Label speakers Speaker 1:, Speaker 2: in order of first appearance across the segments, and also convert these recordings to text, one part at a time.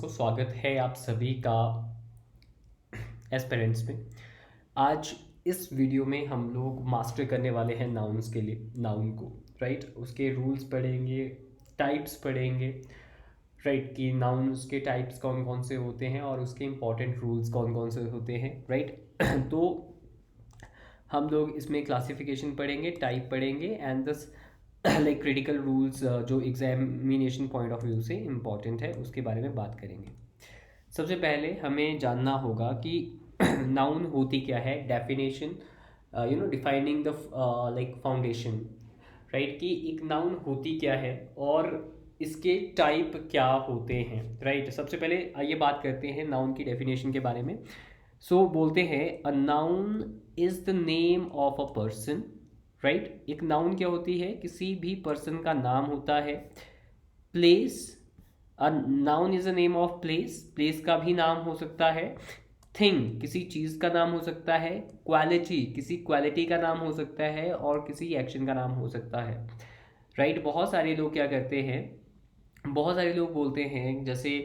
Speaker 1: को स्वागत है आप सभी का एस्पिरेंट्स में। आज इस वीडियो में हम लोग मास्टर करने वाले हैं नाउन्स के लिए, नाउन को, राइट। उसके रूल्स पढ़ेंगे, टाइप्स पढ़ेंगे, राइट, कि नाउन्स के टाइप्स कौन कौन से होते हैं और उसके इंपॉर्टेंट रूल्स कौन कौन से होते हैं, राइट। तो हम लोग इसमें क्लासिफिकेशन पढ़ेंगे, टाइप पढ़ेंगे एंड दस लाइक क्रिटिकल रूल्स जो एग्जामिनेशन पॉइंट ऑफ व्यू से इम्पॉर्टेंट है उसके बारे में बात करेंगे। सबसे पहले हमें जानना होगा कि नाउन होती क्या है, definition, defining the like foundation, right, कि एक नाउन होती क्या है और इसके टाइप क्या होते हैं, राइट। सबसे पहले आइए बात करते हैं नाउन की डेफिनेशन के बारे में। बोलते हैं a noun is the name of a person, right. एक नाउन क्या होती है, किसी भी पर्सन का नाम होता है। Place, a noun is the name of place, place का भी नाम हो सकता है। थिंग, किसी चीज़ का नाम हो सकता है। क्वालिटी, किसी क्वालिटी का नाम हो सकता है और किसी एक्शन का नाम हो सकता है, राइट। बहुत सारे लोग क्या करते हैं, बहुत सारे लोग बोलते हैं जैसे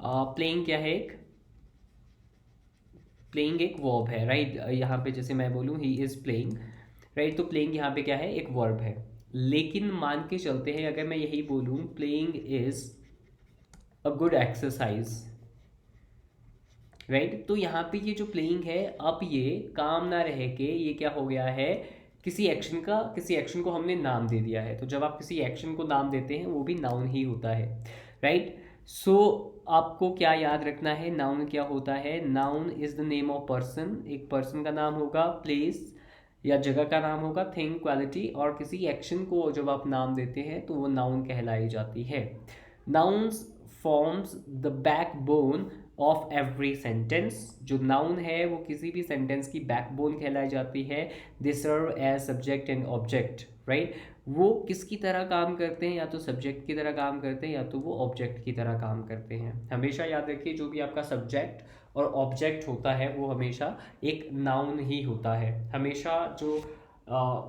Speaker 1: प्लेइंग क्या है, एक प्लेइंग एक वर्ब है, राइट। यहाँ पे जैसे मैं बोलूँ ही इज़ प्लेइंग, राइट, तो प्लेइंग यहाँ पे क्या है, एक वर्ब है। लेकिन मान के चलते हैं अगर मैं यही बोलूँ playing is a good exercise, right, तो यहाँ पे ये जो प्लेइंग है, अब ये काम ना रह के ये क्या हो गया है, किसी एक्शन को हमने नाम दे दिया है। तो जब आप किसी एक्शन को नाम देते हैं वो भी नाउन ही होता है, राइट। सो आपको क्या याद रखना है, नाउन क्या होता है। Noun is the name of person, एक पर्सन का नाम होगा। प्लेस या जगह का नाम होगा। थिंग, क्वालिटी, और किसी एक्शन को जब आप नाम देते हैं तो वो नाउन कहलाई जाती है। Nouns forms the backbone of every sentence, जो नाउन है वो किसी भी सेंटेंस की बैकबोन कहलाई जाती है। They serve as subject and object, right. वो किसकी तरह काम करते हैं, या तो सब्जेक्ट की तरह काम करते हैं या तो वो ऑब्जेक्ट की तरह काम करते हैं। हमेशा याद रखिए जो भी आपका सब्जेक्ट और ऑब्जेक्ट होता है वो हमेशा एक नाउन ही होता है। हमेशा जो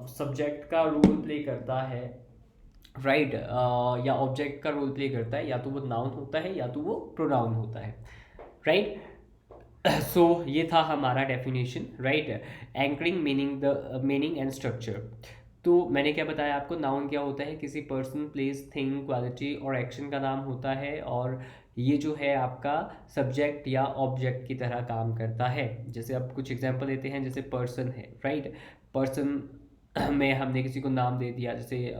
Speaker 1: सब्जेक्ट का रोल प्ले करता है, राइट, या ऑब्जेक्ट का रोल प्ले करता है, या तो वो नाउन होता है या तो वो प्रोनाउन होता है, राइट। सो ये था हमारा definition, right. Anchoring meaning, the meaning and structure. तो मैंने क्या बताया आपको, नाउन क्या होता है, किसी पर्सन, प्लेस, थिंग, क्वालिटी और एक्शन का नाम होता है, और ये जो है आपका सब्जेक्ट या ऑब्जेक्ट की तरह काम करता है। जैसे अब कुछ एग्जांपल देते हैं, जैसे पर्सन है, राइट। पर्सन में हमने किसी को नाम दे दिया, जैसे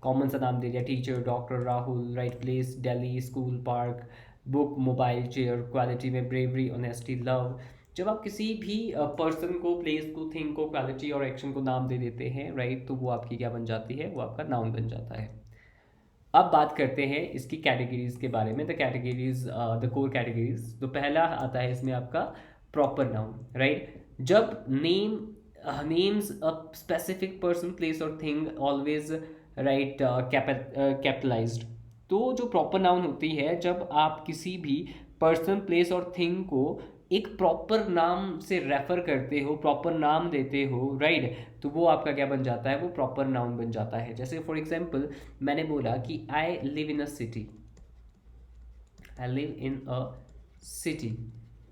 Speaker 1: कॉमन सा नाम दे दिया, teacher, doctor, Rahul, right. Place, Delhi, school, park, book, mobile, chair. Quality में ब्रेवरी, ऑनेस्टी, लव। जब आप किसी भी पर्सन को, प्लेस को, थिंग को, क्वालिटी और एक्शन को नाम दे देते हैं, राइट, तो वो आपकी क्या बन जाती है, वो आपका नाउन बन जाता है। अब बात करते हैं इसकी कैटेगरीज के बारे में, the categories, the core categories. तो पहला आता है इसमें आपका प्रॉपर नाउन, राइट। जब names a specific person, place और थिंग ऑलवेज, राइट, कैपिटलाइज्ड। तो जो प्रॉपर नाउन होती है, जब आप किसी भी पर्सन, प्लेस और थिंग को एक प्रॉपर नाम से रेफर करते हो, प्रॉपर नाम देते हो, राइट, तो वो आपका क्या बन जाता है, वो प्रॉपर नाउन बन जाता है। जैसे फॉर एग्जांपल मैंने बोला कि I live in a city, I live in a city,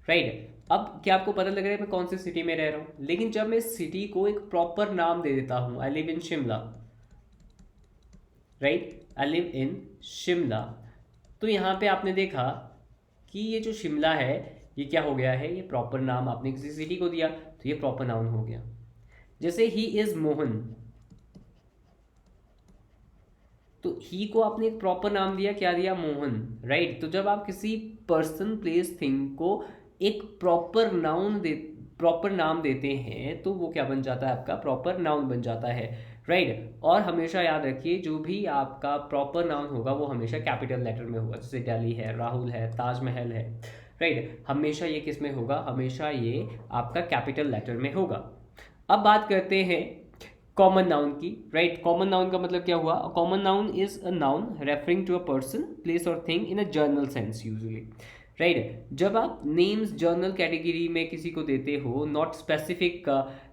Speaker 1: right. अब क्या आपको पता लग रहा है मैं कौन सी सिटी में रह रहा हूँ, लेकिन जब मैं सिटी को एक प्रॉपर नाम दे देता हूँ, I live in Shimla, right, I live in Shimla, तो यहाँ पे आपने देखा कि ये जो शिमला है ये क्या हो गया है, ये प्रॉपर नाम आपने किसी सिटी को दिया तो ये प्रॉपर नाउन हो गया। जैसे ही इज मोहन, तो ही को आपने एक प्रॉपर नाम दिया, क्या दिया, मोहन, राइट। तो जब आप किसी पर्सन, प्लेस, थिंग को एक प्रॉपर नाम देते हैं तो वो क्या बन जाता है, आपका प्रॉपर नाउन बन जाता है, राइट। और हमेशा याद रखिए जो भी आपका प्रॉपर नाउन होगा वो हमेशा कैपिटल लेटर में होगा। जैसे दिल्ली है, राहुल है, ताजमहल है, राइट, हमेशा ये किस में होगा, हमेशा ये आपका कैपिटल लेटर में होगा। अब बात करते हैं कॉमन नाउन की, राइट। कॉमन नाउन का मतलब क्या हुआ, common noun is a noun referring to a person, place और thing in a general sense usually, right. जब आप नेम्स जर्नल कैटेगरी में किसी को देते हो, not specific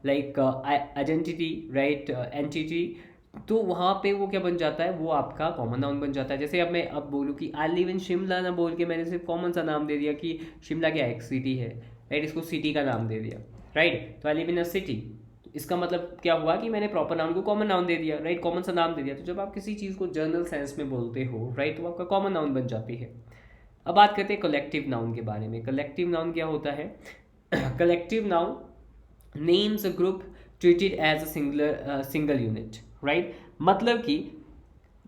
Speaker 1: like identity, right, entity, तो वहाँ पे वो क्या बन जाता है, वो आपका कॉमन नाउन बन जाता है। जैसे अब मैं अब बोलूँ कि आई लिव इन शिमला ना बोल के मैंने सिर्फ कॉमन सा नाम दे दिया कि शिमला क्या एक सिटी है, राइट, इसको सिटी का नाम दे दिया, राइट, तो I live in a city, तो इसका मतलब क्या हुआ कि मैंने प्रॉपर नाउन को कॉमन नाउन दे दिया, राइट, कॉमन सा नाम दे दिया। तो जब आप किसी चीज़ को जनरल सेंस में बोलते हो, राइट, तो आपका कॉमन नाउन बन जाती है। अब बात करते हैं कलेक्टिव नाउन के बारे में। कलेक्टिव नाउन क्या होता है? Collective noun names a group treated as a single unit, right. मतलब कि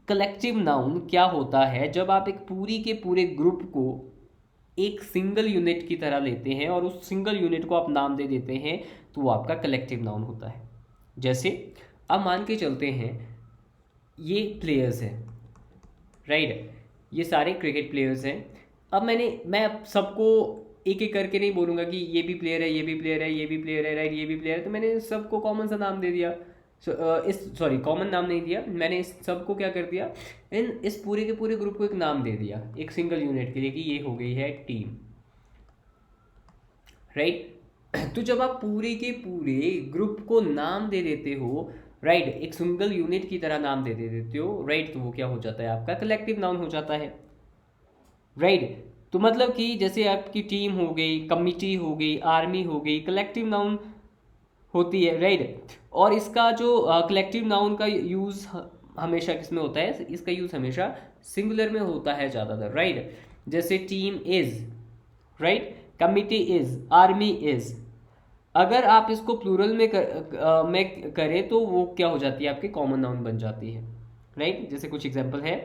Speaker 1: कलेक्टिव नाउन क्या होता है, जब आप एक पूरी के पूरे ग्रुप को एक सिंगल यूनिट की तरह लेते हैं और उस सिंगल यूनिट को आप नाम दे देते हैं, तो वो आपका कलेक्टिव नाउन होता है। जैसे अब मान के चलते हैं ये प्लेयर्स हैं, राइट, ये सारे क्रिकेट प्लेयर्स हैं। अब मैं अब सबको एक एक करके नहीं बोलूँगा कि ये भी प्लेयर है, ये भी प्लेयर है, ये भी प्लेयर है, राइट, ये भी प्लेयर है, तो मैंने सबको कॉमन सा नाम दे दिया। कॉमन नाम नहीं दिया मैंने, इस सबको क्या कर दिया, इस पूरे के पूरे ग्रुप को एक नाम दे दिया एक सिंगल यूनिट के लिए कि ये हो गई है टीम, राइट। तो जब आप पूरे के पूरे ग्रुप को नाम दे देते हो, राइट, एक सिंगल यूनिट की तरह नाम दे देते हो, राइट, तो वो क्या हो जाता है, आपका कलेक्टिव नाउन हो जाता है, राइट। तो मतलब कि जैसे आपकी टीम हो गई, कमिटी हो गई, आर्मी हो गई, कलेक्टिव नाउन होती है, राइट। और इसका जो कलेक्टिव नाउन का यूज़ हमेशा किसमें होता है, इसका यूज़ हमेशा सिंगुलर में होता है ज़्यादातर, राइट। जैसे team is, right, committee is, army is. अगर आप इसको प्लूरल में करें तो वो क्या हो जाती है, आपकी कॉमन नाउन बन जाती है, राइट। जैसे कुछ एग्जांपल है,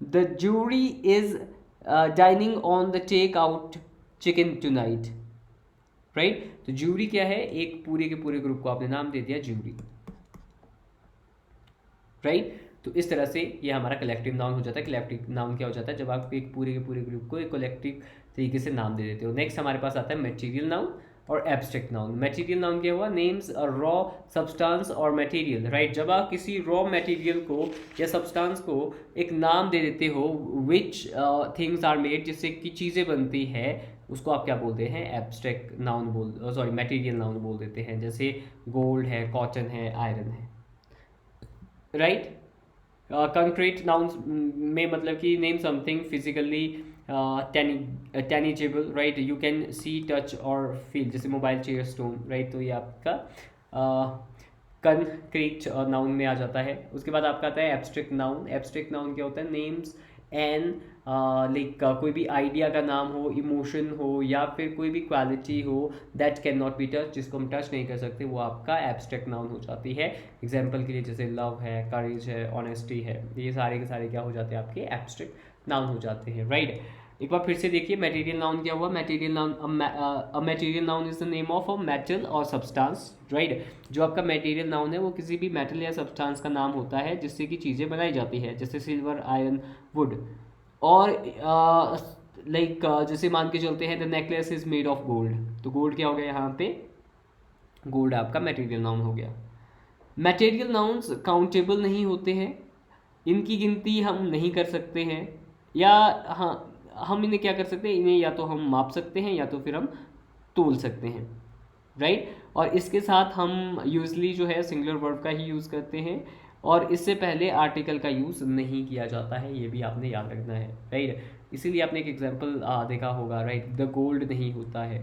Speaker 1: the jury is dining on the take out chicken tonight, right. तो जूरी क्या है, एक पूरे के पूरे ग्रुप को आपने नाम दे दिया जूरी, राइट। तो इस तरह से ये हमारा कलेक्टिव नाउन हो जाता है। कलेक्टिव नाउन क्या हो जाता है, जब आप एक पूरे के पूरे ग्रुप को एक कलेक्टिव तरीके से नाम दे देते हो। नेक्स्ट हमारे पास आता है मटेरियल नाउन और एब्स्ट्रैक्ट नाउन। मटेरियल नाउन क्या हुआ, नेम्स अ रॉ सब्सटेंस और मटेरियल, राइट। जब आप किसी रॉ मटेरियल को या सब्सटेंस को एक नाम दे देते हो, विच थिंग्स आर मेड, जिससे कि चीज़ें बनती है, उसको आप क्या बोलते हैं, एब्स्ट्रैक्ट नाउन मटेरियल नाउन बोल देते हैं। जैसे गोल्ड है, कॉटन है, आयरन है, राइट। कंक्रीट नाउन्स में मतलब कि name something physically tangible, right, you can see, touch और फील, जैसे मोबाइल, चेयर, स्टोन, राइट। तो ये आपका कंक्रीट नाउन में आ जाता है। उसके बाद आपका आता है एब्स्ट्रैक्ट नाउन। एब्स्ट्रैक्ट नाउन क्या होता है, नेम्स एंड लाइक कोई भी आइडिया का नाम हो, इमोशन हो, या फिर कोई भी क्वालिटी हो that can not be touch, जिसको हम टच नहीं कर सकते, वो आपका एब्स्ट्रैक्ट नाउन हो जाती है। एग्जाम्पल के लिए जैसे लव है, करेज है, ऑनेस्टी है, ये सारे के सारे क्या हो जाते हैं, आपके एब्स्ट्रैक्ट नाउन हो जाते हैं, राइट। एक बार फिर से देखिए, मटेरियल नाउन क्या हुआ, material noun, a material noun is the name of a metal और सब्सटेंस, राइट। जो आपका मटेरियल नाउन है वो किसी भी मेटल या सब्सटेंस का नाम होता है जिससे कि चीज़ें बनाई जाती है, जैसे सिल्वर, आयरन, वुड। और लाइक जैसे मान के चलते हैं the necklace is made of gold, तो गोल्ड क्या हो गया यहाँ पे, गोल्ड आपका मटेरियल नाउन हो गया। मटेरियल नाउन्स काउंटेबल नहीं होते हैं, इनकी गिनती हम नहीं कर सकते हैं, या हाँ, हम इन्हें क्या कर सकते हैं, इन्हें या तो हम माप सकते हैं या तो फिर हम तोल सकते हैं, राइट। और इसके साथ हम यूजली जो है सिंगुलर वर्ब का ही यूज़ करते हैं, और इससे पहले आर्टिकल का यूज़ नहीं किया जाता है, ये भी आपने याद रखना है, राइट। इसीलिए आपने एक एग्जांपल देखा होगा, राइट, द गोल्ड नहीं होता है,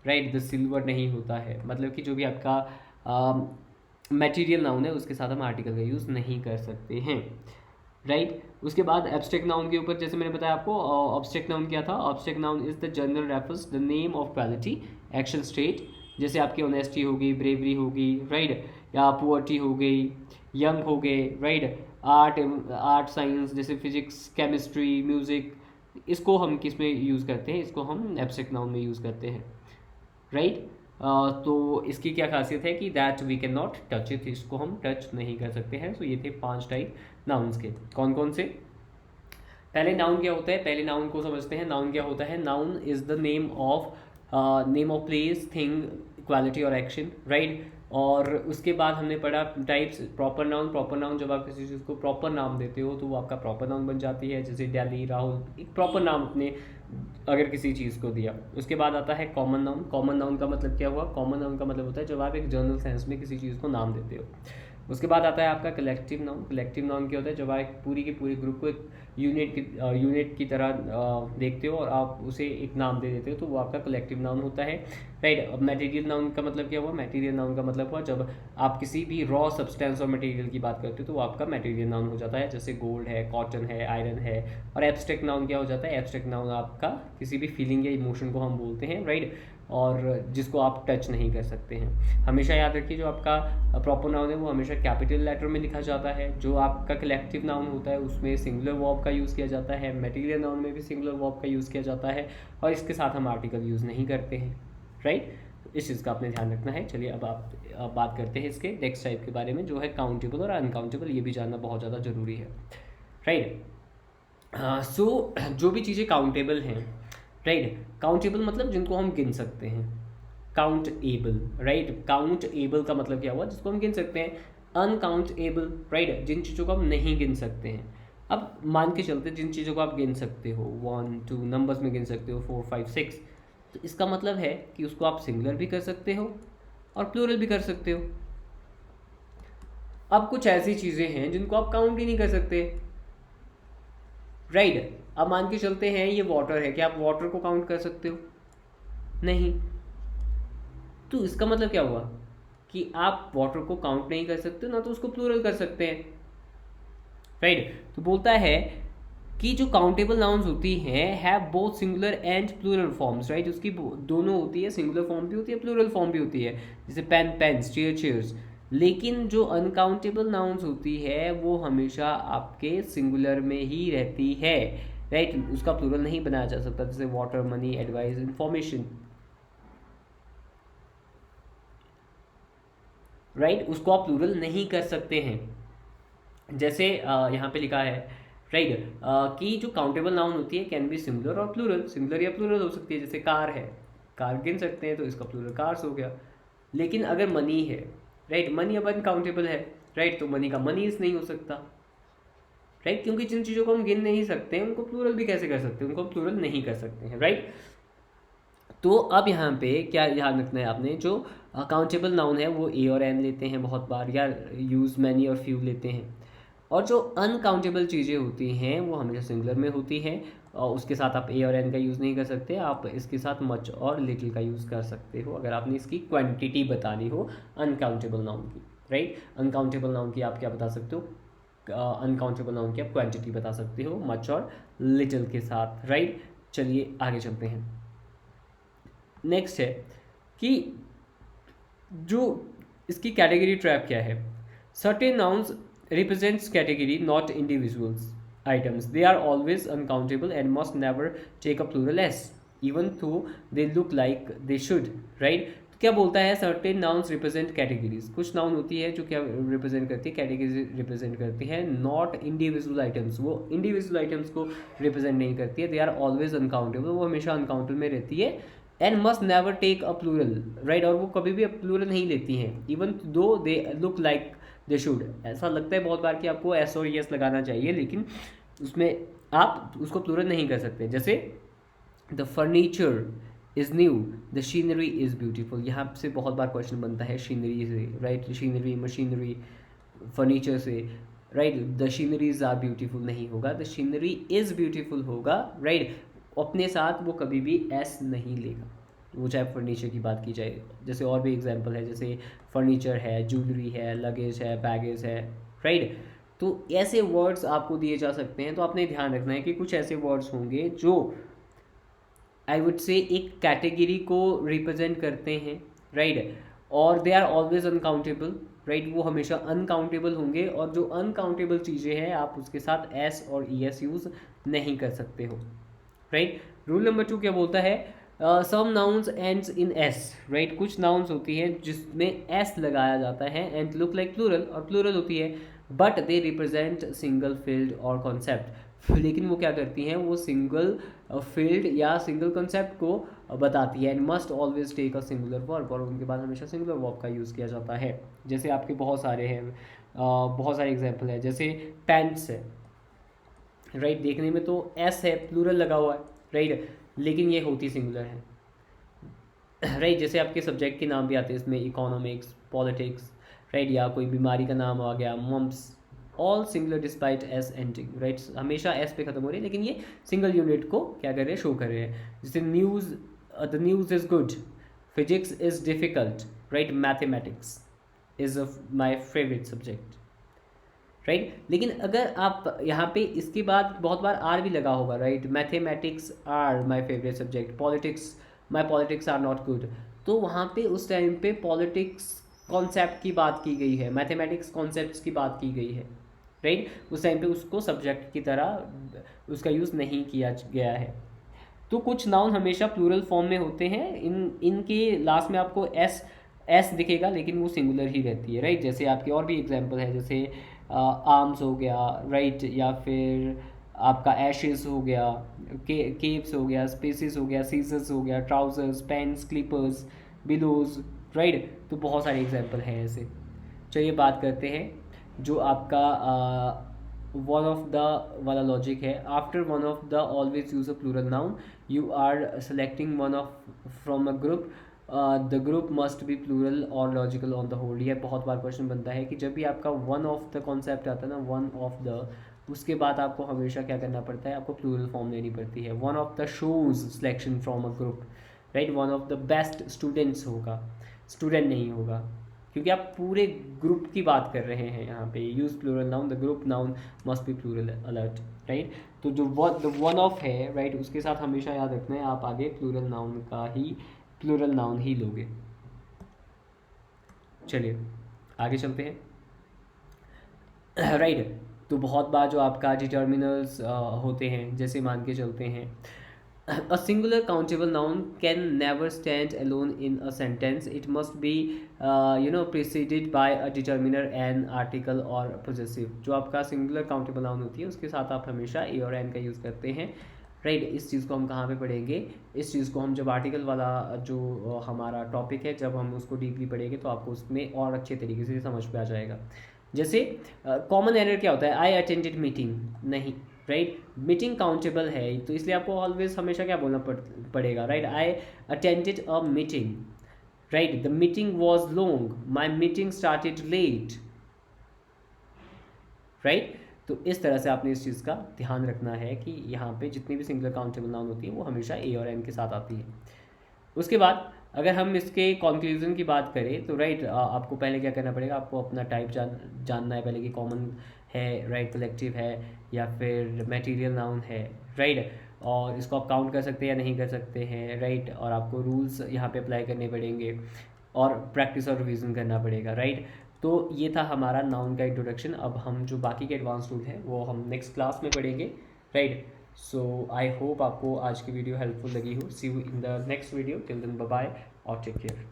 Speaker 1: राइट, द सिल्वर नहीं होता है। मतलब कि जो भी आपका मटेरियल नाउन है उसके साथ हम आर्टिकल का यूज़ नहीं कर सकते हैं, राइट। उसके बाद एब्स्ट्रैक्ट नाउन के ऊपर जैसे मैंने बताया आपको, ऑब्स्ट्रैक्ट नाउन क्या था, obstruct noun is the general reference, the name of quality, action, state. जैसे आपकी ऑनेस्टी होगी, ब्रेवरी होगी, राइट, या पुअर्टी हो गई, यंग हो गए, राइट, आर्ट साइंस जैसे फिजिक्स, केमिस्ट्री, म्यूजिक, इसको हम किस में यूज़ करते हैं, इसको हम एब्स्ट्रैक्ट नाउन में यूज़ करते हैं, राइट। तो इसकी क्या खासियत है कि that we can not touch it, इसको हम टच नहीं कर सकते हैं। तो ये थे 5 टाइप नाउन्स के। कौन कौन से? पहले नाउन क्या होता है, पहले नाउन को समझते हैं। नाउन क्या होता है, noun is the name of place, thing, quality और एक्शन, राइट। और उसके बाद हमने पढ़ा टाइप्स प्रॉपर नाउन जब आप किसी चीज़ को प्रॉपर नाम देते हो तो वो आपका प्रॉपर नाउन बन जाती है, जैसे दिल्ली, राहुल, एक प्रॉपर नाम अपने अगर किसी चीज़ को दिया। उसके बाद आता है कॉमन नाउन का मतलब क्या हुआ? कॉमन नाउन का मतलब होता है जब आप एक जनरल सेंस में किसी चीज़ को नाम देते हो। उसके बाद आता है आपका कलेक्टिव नाउन क्या होता है? जब आप एक पूरी की पूरी ग्रुप को एक यूनिट की तरह देखते हो और आप उसे एक नाम दे देते हो तो वो आपका कलेक्टिव नाउन होता है, राइट। अब मटेरियल नाउन का मतलब क्या हुआ? मटेरियल नाउन का मतलब हुआ जब आप किसी भी रॉ सब्सटेंस और मटेरियल की बात करते हो तो वो आपका मटेरियल नाउन हो जाता है, जैसे गोल्ड है, कॉटन है, आयरन है। और एब्स्ट्रैक्ट नाउन क्या हो जाता है? एब्स्ट्रैक्ट नाउन आपका किसी भी फीलिंग या इमोशन को हम बोलते हैं, राइट, और जिसको आप टच नहीं कर सकते हैं। हमेशा याद रखिए जो आपका प्रॉपर नाउन है वो हमेशा कैपिटल लेटर में लिखा जाता है। जो आपका कलेक्टिव नाउन होता है उसमें सिंगुलर वर्ब का यूज़ किया जाता है, मटेरियल नाउन में भी सिंगुलर वर्ब का यूज़ किया जाता है, और इसके साथ हम आर्टिकल यूज़ नहीं करते हैं, राइट। इस चीज़ का आपने ध्यान रखना है। चलिए अब आप बात करते हैं इसके नेक्स्ट टाइप के बारे में, जो है काउंटेबल और अनकाउंटेबल। ये भी जानना बहुत ज़्यादा ज़रूरी है, राइट। सो जो भी चीज़ें काउंटेबल हैं, राइट, काउंटेबल मतलब जिनको हम गिन सकते हैं, काउंटेबल, राइट। काउंटेबल का मतलब क्या हुआ? जिसको हम गिन सकते हैं। अनकाउंटेबल, राइट, जिन चीज़ों को हम नहीं गिन सकते हैं। अब मान के चलते जिन चीज़ों को आप गिन सकते हो, 1 2 नंबर्स में गिन सकते हो, 4 5 6, तो इसका मतलब है कि उसको आप सिंगुलर भी कर सकते हो और प्लूरल भी कर सकते हो। अब कुछ ऐसी चीज़ें हैं जिनको आप काउंट ही नहीं कर सकते, राइट। अब मान के चलते हैं ये वाटर है, क्या आप वाटर को काउंट कर सकते हो? नहीं। तो इसका मतलब क्या हुआ कि आप वाटर को काउंट नहीं कर सकते ना तो उसको प्लूरल कर सकते हैं, राइट। तो बोलता है कि जो काउंटेबल नाउन्स होती हैं have both singular and plural forms, right. उसकी दोनों होती है, सिंगुलर फॉर्म भी होती है, प्लूरल फॉर्म भी होती है, जैसे पेन पेन्स, चेयर चेयर्स। लेकिन जो अनकाउंटेबल नाउन्स होती है वो हमेशा आपके सिंगुलर में ही रहती है, राइट। उसका प्लूरल नहीं बनाया जा सकता, जैसे water, money, advice, information, right. उसको आप प्लूरल नहीं कर सकते हैं। जैसे यहाँ पे लिखा है, राइट, कि जो काउंटेबल नाउन होती है कैन बी सिंगुलर और प्लूरल, सिंगुलर या प्लूरल हो सकती है। जैसे कार है, कार गिन सकते हैं तो इसका प्लूरल कार्स हो गया। लेकिन अगर मनी है, राइट, मनी अब अनकाउंटेबल है, राइट, तो मनी का मनीज नहीं हो सकता, राइट, क्योंकि जिन चीज़ों को हम गिन नहीं सकते उनको प्लूरल भी कैसे कर सकते हैं? उनको प्लूरल नहीं कर सकते हैं, राइट। तो अब यहाँ पे क्या ध्यान रखना है आपने? जो काउंटेबल नाउन है वो ए और एन लेते हैं बहुत बार, या यूज़ मैनी और फ्यू लेते हैं। और जो अनकाउंटेबल चीज़ें होती हैं वो हमेशा सिंगुलर में होती हैं, और उसके साथ आप ए और एन का यूज़ नहीं कर सकते। आप इसके साथ मच और लिटिल का यूज़ कर सकते हो अगर आपने इसकी क्वांटिटी बतानी हो अनकाउंटेबल नाउन की, राइट। अनकाउंटेबल नाउन की आप क्या बता सकते हो? अनकाउंटेबल नाउन की आप क्वांटिटी बता सकते हो मच और लिटिल के साथ, राइट। चलिए आगे चलते हैं। नेक्स्ट है कि जो इसकी कैटेगरी ट्रैप क्या है? Certain nouns represents category not individuals items. They are always uncountable and must never take a plural s even though they look like they should, right। तो क्या बोलता है? certain nouns represent categories, कुछ noun होती है जो क्या represent करती है? कैटेगरी रिप्रेजेंट करती है, नॉट इंडिविजुअल आइटम्स। वो इंडिविजुअल आइटम्स को रिप्रेजेंट नहीं करती है। दे आर ऑलवेज अनकाउंटेबल, वो हमेशा अनकाउंटेबल में रहती है। And must never take a plural, right, और वो कभी भी प्लूरल नहीं लेती हैं, even though they look like they should. ऐसा लगता है बहुत बार कि आपको एस और यस लगाना चाहिए, लेकिन उसमें आप उसको प्लूरल नहीं कर सकते। जैसे the furniture is new, the scenery is beautiful. यहाँ से बहुत बार क्वेश्चन बनता है शीनरी से, राइट, शीनरी, मशीनरी, फर्नीचर से, right. The sceneries are beautiful नहीं होगा, द शीनरी इज़ ब्यूटीफुल होगा, राइट। अपने साथ वो कभी भी एस नहीं लेगा, वो चाहे फर्नीचर की बात की जाए। जैसे और भी एग्जांपल है, जैसे फर्नीचर है, ज्वेलरी है, लगेज है, बैगेज है, राइट। तो ऐसे वर्ड्स आपको दिए जा सकते हैं, तो आपने ध्यान रखना है कि कुछ ऐसे वर्ड्स होंगे जो आई वुड से एक कैटेगरी को रिप्रेजेंट करते हैं, राइट, और they are always uncountable, right. वो हमेशा अनकाउंटेबल होंगे, और जो अनकाउंटेबल चीज़ें हैं आप उसके साथ एस और ई एस यूज़ नहीं कर सकते हो, राइट। रूल नंबर 2 क्या बोलता है? Some nouns ends in S, right. कुछ नाउन्स होती है जिसमें एस लगाया जाता है एंड लुक लाइक प्लूरल, और प्लूरल होती है, but they represent single field और कॉन्सेप्ट। लेकिन वो क्या करती हैं, वो सिंगल फील्ड या सिंगल कंसेप्ट को बताती है। And must always take a singular verb, और उनके बाद हमेशा सिंगुलर वर्ब का यूज़ किया जाता है। जैसे आपके बहुत सारे हैं, बहुत सारे एग्जाम्पल है, जैसे पैंट्स है, राइट, देखने में तो एस है, प्लूरल लगा हुआ है, राइट, लेकिन ये होती सिंगुलर है, राइट। जैसे आपके सब्जेक्ट के नाम भी आते हैं इसमें, इकोनॉमिक्स, पॉलिटिक्स, राइट, या कोई बीमारी का नाम आ गया, mumps, all singular despite S ending, right, हमेशा एस पे खत्म हो रही है, लेकिन ये सिंगल यूनिट को क्या कर रहे हैं, शो कर रहे हैं। जैसे news, the news is good, physics is difficult, right, mathematics is my favourite subject, right. लेकिन अगर आप यहाँ पे इसके बाद बहुत बार आर भी लगा होगा, right, mathematics are my favourite subject, politics, my politics are not good, तो वहाँ पे उस टाइम पे पॉलिटिक्स कॉन्सेप्ट की बात की गई है, मैथमेटिक्स कॉन्सेप्ट्स की बात की गई है, राइट। उस टाइम पे उसको सब्जेक्ट की तरह उसका यूज़ नहीं किया गया है। तो कुछ नाउन हमेशा प्लूरल फॉर्म में होते हैं, इनके लास्ट में आपको एस एस दिखेगा, लेकिन वो सिंगुलर ही रहती है, राइट। जैसे आपके और भी एग्जांपल है, जैसे आर्म्स हो गया, राइट, या फिर आपका एशेस हो गया, केप्स हो गया, स्पेसिस हो गया, सीजर्स हो गया, trousers, pants, clippers, bellows, right. तो बहुत सारे एग्जांपल हैं ऐसे। चलिए बात करते हैं जो आपका वन ऑफ द वाला लॉजिक है। After one of the always use a plural noun, you are selecting one of from a group, the group must be plural और लॉजिकल ऑन द होल। ये बहुत बार क्वेश्चन बनता है कि जब भी आपका वन ऑफ द कॉन्सेप्ट आता है ना, वन ऑफ द, उसके बाद आपको हमेशा क्या करना पड़ता है, आपको प्लूरल फॉर्म लेनी पड़ती है। One of the shows selection from a group, right, one of the best students होगा, स्टूडेंट नहीं होगा, क्योंकि आप पूरे ग्रुप की बात कर रहे हैं यहाँ पे। Use plural noun, the group noun must be plural alert, right. तो जो वन ऑफ है, राइट, उसके साथ हमेशा याद रखना है आप आगे प्लूरल नाउन ही लोगे। चलिए आगे चलते हैं, राइट। तो बहुत बार जो आपका डिटर्मिनल्स होते हैं, जैसे मान के चलते हैं, a singular countable noun can never stand alone in a sentence. It must be preceded by a determiner, an article or possessive. जो आपका singular countable noun होती है उसके साथ आप हमेशा a और an का यूज़ करते हैं, राइट। इस चीज़ को हम कहाँ पे पढ़ेंगे, इस चीज़ को हम जब आर्टिकल वाला जो हमारा टॉपिक है, जब हम उसको डीपली पढ़ेंगे तो आपको उसमें और अच्छे तरीके से समझ पे आ जाएगा। जैसे कॉमन एरर क्या होता है, आई अटेंडेड मीटिंग, नहीं, राइट, मीटिंग काउंटेबल है, तो इसलिए आपको ऑलवेज हमेशा क्या बोलना पड़ेगा, right, I attended a meeting, right, the meeting was long, my meeting started late, right. तो इस तरह से आपने इस चीज़ का ध्यान रखना है कि यहाँ पे जितनी भी सिंगुलर काउंटेबल नाउन होती है वो हमेशा ए और एन के साथ आती है। उसके बाद अगर हम इसके कंक्लूजन की बात करें तो राइट, आपको पहले क्या करना पड़ेगा, आपको अपना टाइप जानना है पहले कि कॉमन है, राइट, कलेक्टिव है, या फिर मटेरियल नाउन है, राइट, और इसको आप काउंट कर सकते हैं या नहीं कर सकते हैं, राइट, और आपको रूल्स यहाँ पे अप्लाई करने पड़ेंगे और प्रैक्टिस और रिवीजन करना पड़ेगा, राइट। तो ये था हमारा नाउन का इंट्रोडक्शन। अब हम जो बाकी के एडवांस रूल हैं वो हम नेक्स्ट क्लास में पढ़ेंगे, राइट। सो आई होप आपको आज की वीडियो हेल्पफुल लगी हो। See you in the next video, till then bye bye और टेक केयर।